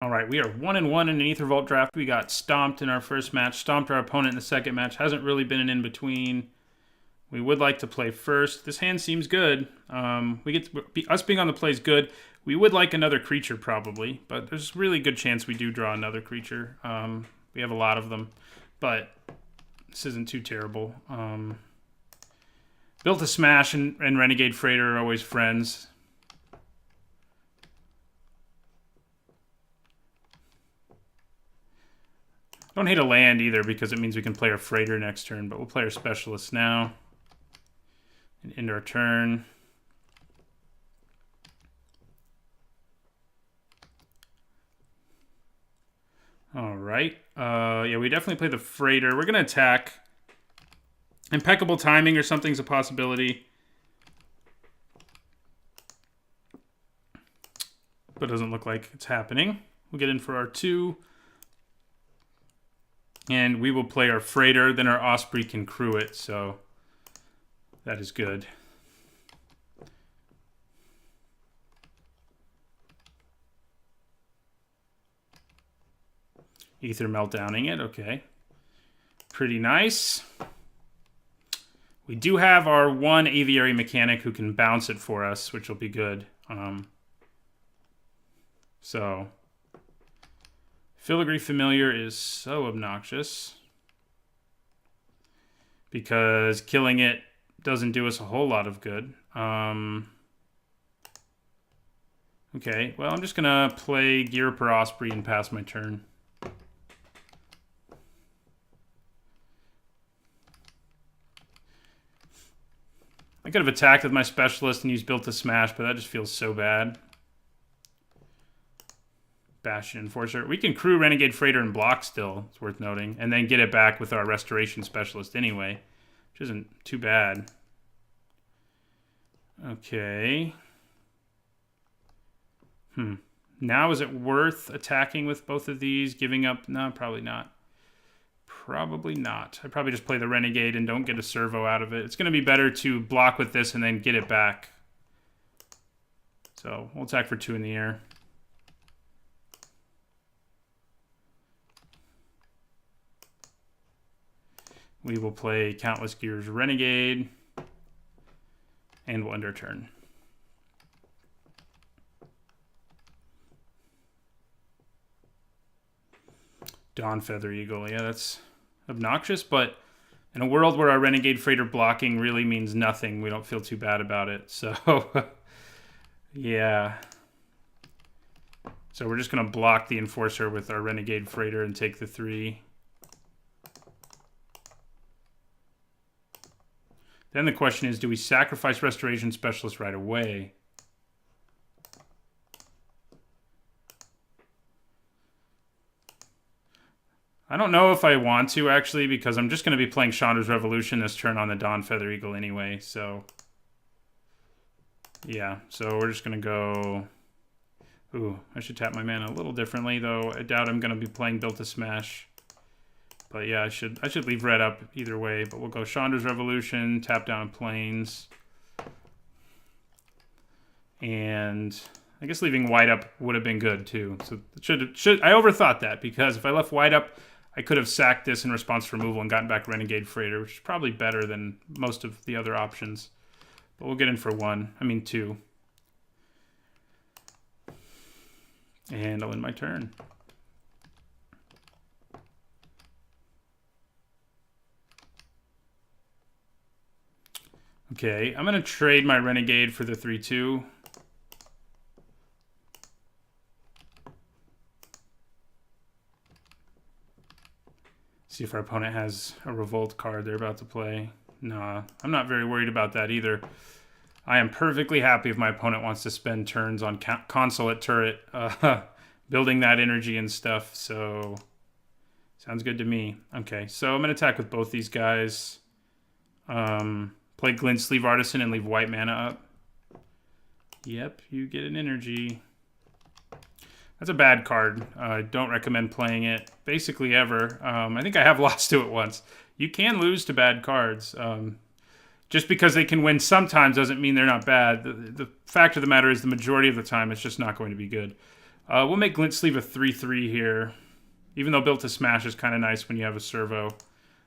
All right, we are 1-1 in an Aether Vault draft. We got stomped in our first match, stomped our opponent in the second match. Hasn't really been an in-between. We would like to play first. This hand seems good. Us being on the play is good. We would like another creature probably, but there's a really good chance we do draw another creature. We have a lot of them, but this isn't too terrible. Built a Smash and Renegade Freighter are always friends. Don't hate a land either because it means we can play our Freighter next turn, but we'll play our Specialist now. And end our turn. All right. Yeah, we definitely play the Freighter. We're going to attack. Impeccable timing or something's a possibility. But it doesn't look like it's happening. We'll get in for our 2. And we will play our Freighter. Then our Osprey can crew it, so that is good. Aether meltdowning it, okay. Pretty nice. We do have our 1 Aviary Mechanic who can bounce it for us, which will be good. So, Filigree Familiar is so obnoxious because killing it doesn't do us a whole lot of good. Okay, well, I'm just going to play Gear per Osprey and pass my turn. I could have attacked with my Specialist and used Built to Smash, but that just feels so bad. Bastion Enforcer. We can crew Renegade Freighter and block still, it's worth noting, and then get it back with our Restoration Specialist anyway, which isn't too bad. Okay. Now is it worth attacking with both of these? Giving up? No, probably not. Probably not. I'd probably just play the Renegade and don't get a servo out of it. It's going to be better to block with this and then get it back. So we'll attack for 2 in the air. We will play Countless Gears Renegade. And we'll end our turn. Dawn Feather Eagle. Yeah, that's obnoxious, but in a world where our Renegade Freighter blocking really means nothing, we don't feel too bad about it. So, yeah. So we're just going to block the Enforcer with our Renegade Freighter and take the 3. Then the question is, do we sacrifice Restoration Specialist right away? I don't know if I want to, actually, because I'm just going to be playing Chandra's Revolution this turn on the Dawn Feather Eagle anyway, so... Yeah, so we're just going to go... Ooh, I should tap my mana a little differently, though. I doubt I'm going to be playing Built to Smash. But yeah, I should leave red up either way, but we'll go Chandra's Revolution, tap down Plains. And... I guess leaving white up would have been good, too. So I overthought that, because if I left white up, I could have sacked this in response to removal and gotten back Renegade Freighter, which is probably better than most of the other options. But we'll get in for 2. And I'll end my turn. Okay, I'm going to trade my Renegade for the 3/2. See if our opponent has a Revolt card they're about to play. Nah, I'm not very worried about that either. I am perfectly happy if my opponent wants to spend turns on Consulate Turret, building that energy and stuff, so sounds good to me. Okay, so I'm going to attack with both these guys. Play Glint Sleeve Artisan and leave white mana up. Yep, you get an energy. That's a bad card. I don't recommend playing it basically ever. I think I have lost to it once. You can lose to bad cards. Just because they can win sometimes doesn't mean they're not bad. The fact of the matter is the majority of the time it's just not going to be good. We'll make Glint Sleeve a 3/3 here. Even though Built to Smash is kind of nice when you have a servo.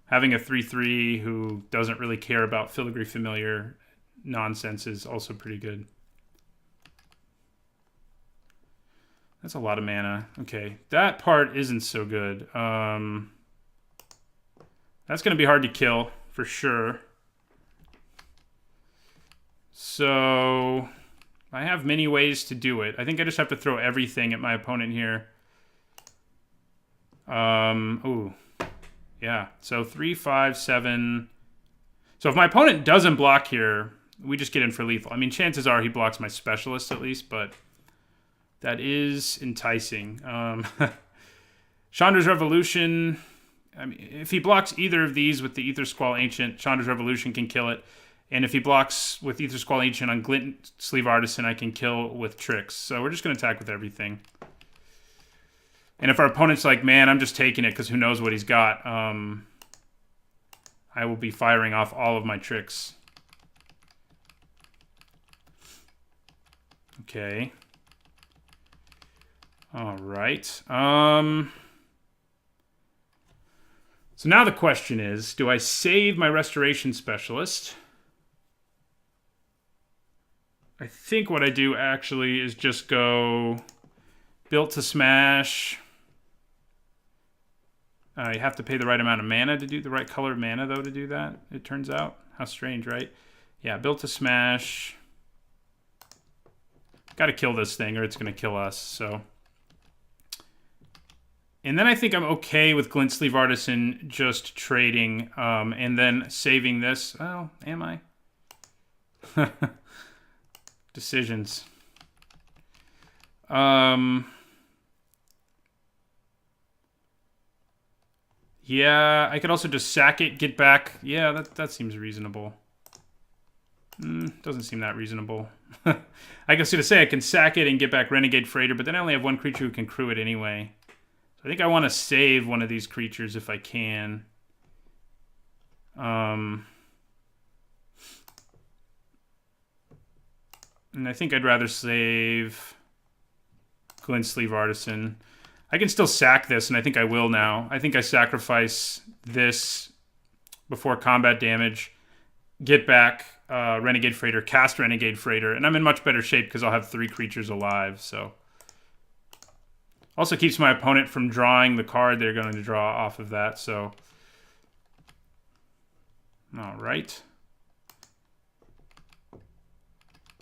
Having a 3/3 who doesn't really care about Filigree Familiar nonsense is also pretty good. That's a lot of mana. Okay, that part isn't so good. That's going to be hard to kill, for sure. So, I have many ways to do it. I think I just have to throw everything at my opponent here. Ooh. Yeah, so 3, 5, 7. So if my opponent doesn't block here, we just get in for lethal. I mean, chances are he blocks my Specialist at least, but that is enticing. Chandra's Revolution. I mean, if he blocks either of these with the Aether Squall Ancient, Chandra's Revolution can kill it. And if he blocks with Aether Squall Ancient on Glint Sleeve Artisan, I can kill with Tricks. So we're just going to attack with everything. And if our opponent's like, man, I'm just taking it because who knows what he's got, I will be firing off all of my tricks. Okay. All right. So now the question is, do I save my Restoration Specialist? I think what I do actually is just go Built to Smash. You have to pay the right amount of mana to do the right color of mana, though, to do that, it turns out. How strange, right? Yeah, Built to Smash. Got to kill this thing or it's going to kill us, so. And then I think I'm okay with Glint Sleeve Artisan just trading and then saving this. Oh, am I? Decisions. Yeah, I could also just sack it, get back. Yeah, that seems reasonable. Doesn't seem that reasonable. I guess to say I can sack it and get back Renegade Freighter, but then I only have one creature who can crew it anyway. So I think I want to save one of these creatures if I can. And I think I'd rather save Glint Sleeve Artisan. I can still sack this, and I think I will now. I think I sacrifice this before combat damage, get back Renegade Freighter, cast Renegade Freighter, and I'm in much better shape because I'll have 3 creatures alive, so. Also keeps my opponent from drawing the card they're going to draw off of that, so. All right.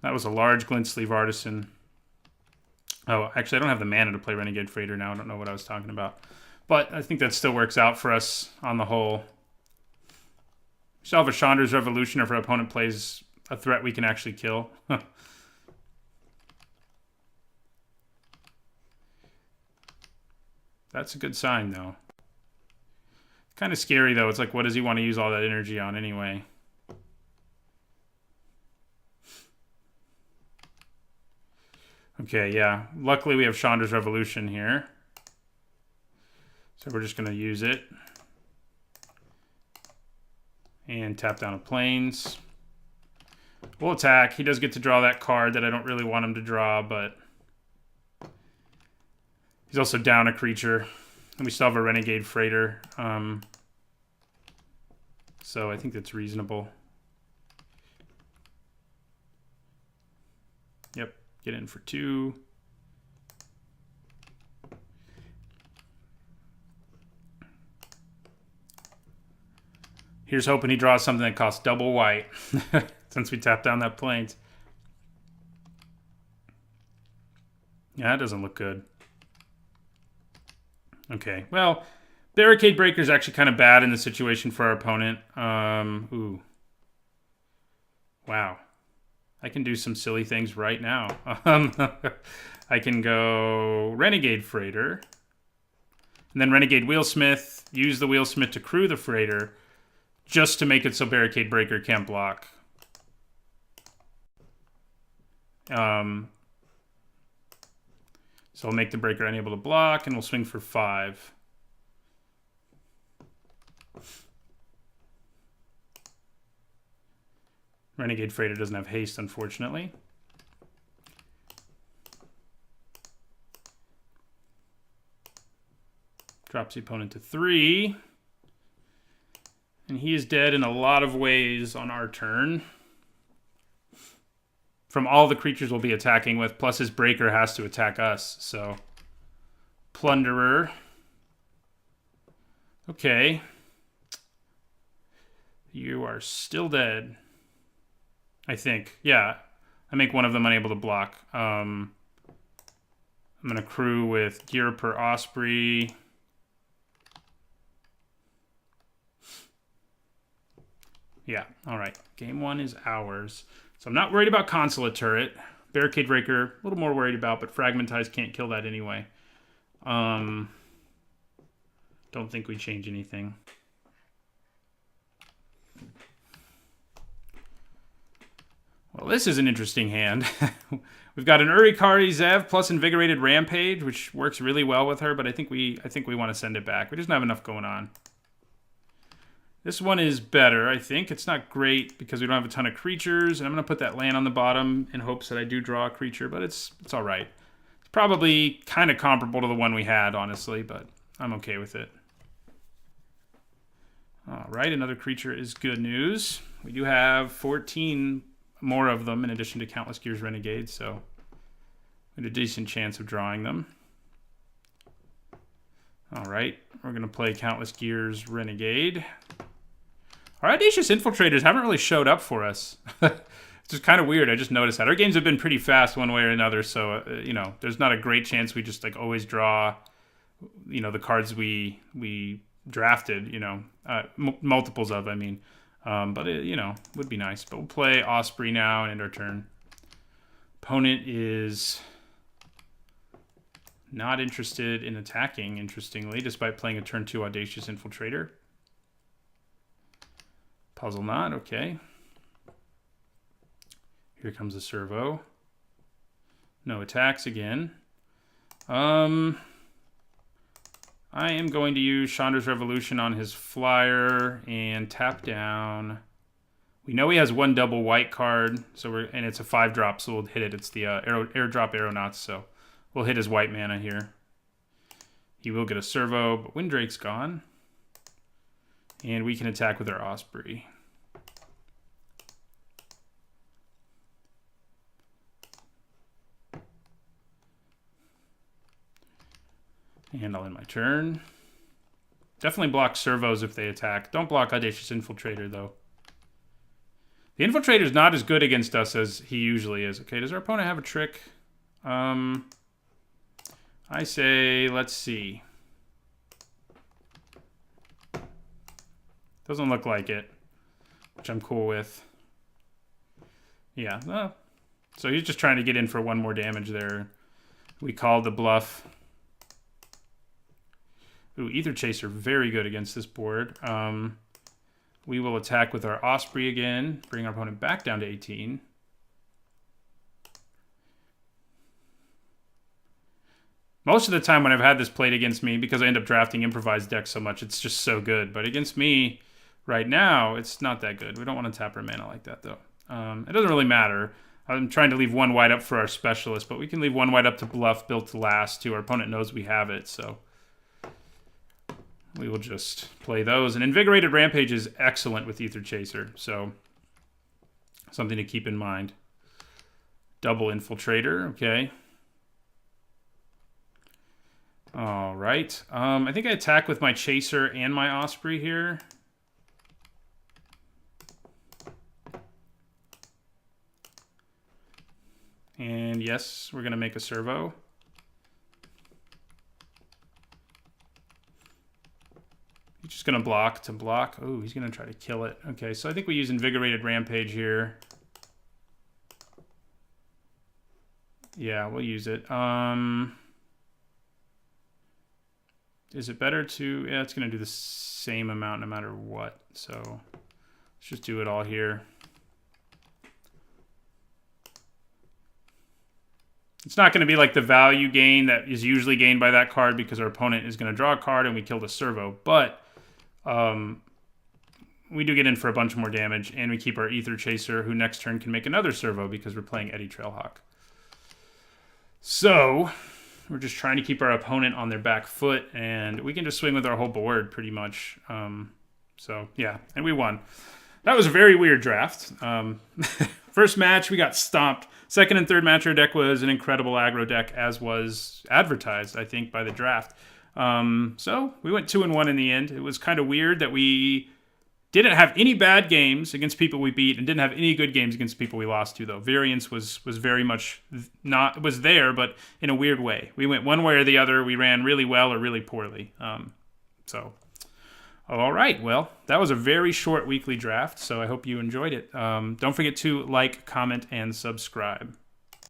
That was a large Glint Sleeve Artisan. Oh, actually, I don't have the mana to play Renegade Freighter now. I don't know what I was talking about. But I think that still works out for us on the whole. We still have a Chandra's Revolution if our opponent plays a threat we can actually kill. That's a good sign, though. Kind of scary, though. It's like, what does he want to use all that energy on anyway? Okay, yeah. Luckily, we have Chandra's Revolution here. So we're just going to use it. And tap down a Plains. We'll attack. He does get to draw that card that I don't really want him to draw, but he's also down a creature. And we still have a Renegade Freighter. So I think that's reasonable. Yep. Get in for 2. Here's hoping he draws something that costs double white. Since we tapped down that Plains. Yeah, that doesn't look good. Okay, well, Barricade Breaker is actually kind of bad in the situation for our opponent. Ooh. Wow. I can do some silly things right now. I can go Renegade Freighter. And then Renegade Wheelsmith. Use the Wheelsmith to crew the Freighter. Just to make it so Barricade Breaker can't block. So I'll make the Breaker unable to block. And we'll swing for 5. Renegade Freighter doesn't have haste, unfortunately. Drops the opponent to 3. And he is dead in a lot of ways on our turn. From all the creatures we'll be attacking with, plus his breaker has to attack us, so... Plunderer. Okay. You are still dead. I think. Yeah. I make one of them unable to block. I'm going to crew with gear per Osprey. Yeah, all right. Game 1 is ours. So I'm not worried about Consulate Turret. Barricade Breaker, a little more worried about, but Fragmentize can't kill that anyway. Don't think we change anything. Well, this is an interesting hand. We've got an Urikari Zev plus Invigorated Rampage, which works really well with her, but I think we want to send it back. We just don't have enough going on. This one is better, I think. It's not great because we don't have a ton of creatures, and I'm going to put that land on the bottom in hopes that I do draw a creature, but it's all right. It's probably kind of comparable to the one we had, honestly, but I'm okay with it. All right, another creature is good news. We do have 14 more of them in addition to Countless Gears Renegade, so we had a decent chance of drawing them. All right, we're going to play Countless Gears Renegade. Our Audacious Infiltrators haven't really showed up for us. It's just kind of weird. I just noticed that. Our games have been pretty fast one way or another, so, you know, there's not a great chance we just, like, always draw, you know, the cards we drafted, you know, multiples of, I mean. But, it, you know, would be nice. But we'll play Osprey now and end our turn. Opponent is not interested in attacking, interestingly, despite playing a turn 2 Audacious Infiltrator. Puzzle Knot, okay. Here comes the servo. No attacks again. I am going to use Chandra's Revolution on his flyer and tap down. We know he has one double white card, so and it's a 5-drop, so we'll hit it. It's the airdrop Aeronauts, so we'll hit his white mana here. He will get a servo, but Windrake's gone. And we can attack with our Osprey. And I'll end my turn. Definitely block servos if they attack. Don't block Audacious Infiltrator, though. The Infiltrator's not as good against us as he usually is. Okay, does our opponent have a trick? I say, let's see. Doesn't look like it, which I'm cool with. Yeah, so he's just trying to get in for one more damage there. We called the bluff. Ooh, Aether Chaser, very good against this board. We will attack with our Osprey again, bring our opponent back down to 18. Most of the time when I've had this played against me, because I end up drafting improvised decks so much, it's just so good. But against me right now, it's not that good. We don't want to tap our mana like that, though. It doesn't really matter. I'm trying to leave one white up for our specialist, but we can leave one white up to bluff, built to last, too. Our opponent knows we have it, so we will just play those. And Invigorated Rampage is excellent with Aether Chaser, so something to keep in mind. Double Infiltrator, okay. All right. I think I attack with my Chaser and my Osprey here. And yes, we're going to make a servo. He's just going to block to block. Oh, he's going to try to kill it. Okay, so I think we use Invigorated Rampage here. Yeah, we'll use it. Is it better to... Yeah, it's going to do the same amount no matter what. So let's just do it all here. It's not going to be like the value gain that is usually gained by that card because our opponent is going to draw a card and we killed a servo. But we do get in for a bunch more damage, and we keep our Aether Chaser, who next turn can make another servo because we're playing Eddie Trailhawk. So We're just trying to keep our opponent on their back foot, and we can just swing with our whole board pretty much. So yeah, and we won. That was a very weird draft. First match, we got stomped. Second and third match, our deck was an incredible aggro deck, as was advertised, I think, by the draft. So we went 2-1 in the end. It was kind of weird that we didn't have any bad games against people we beat and didn't have any good games against people we lost to, though. Variance was very much was there, but in a weird way. We went one way or the other. We ran really well or really poorly. All right. Well, that was a very short weekly draft, so I hope you enjoyed it. Don't forget to like, comment, and subscribe.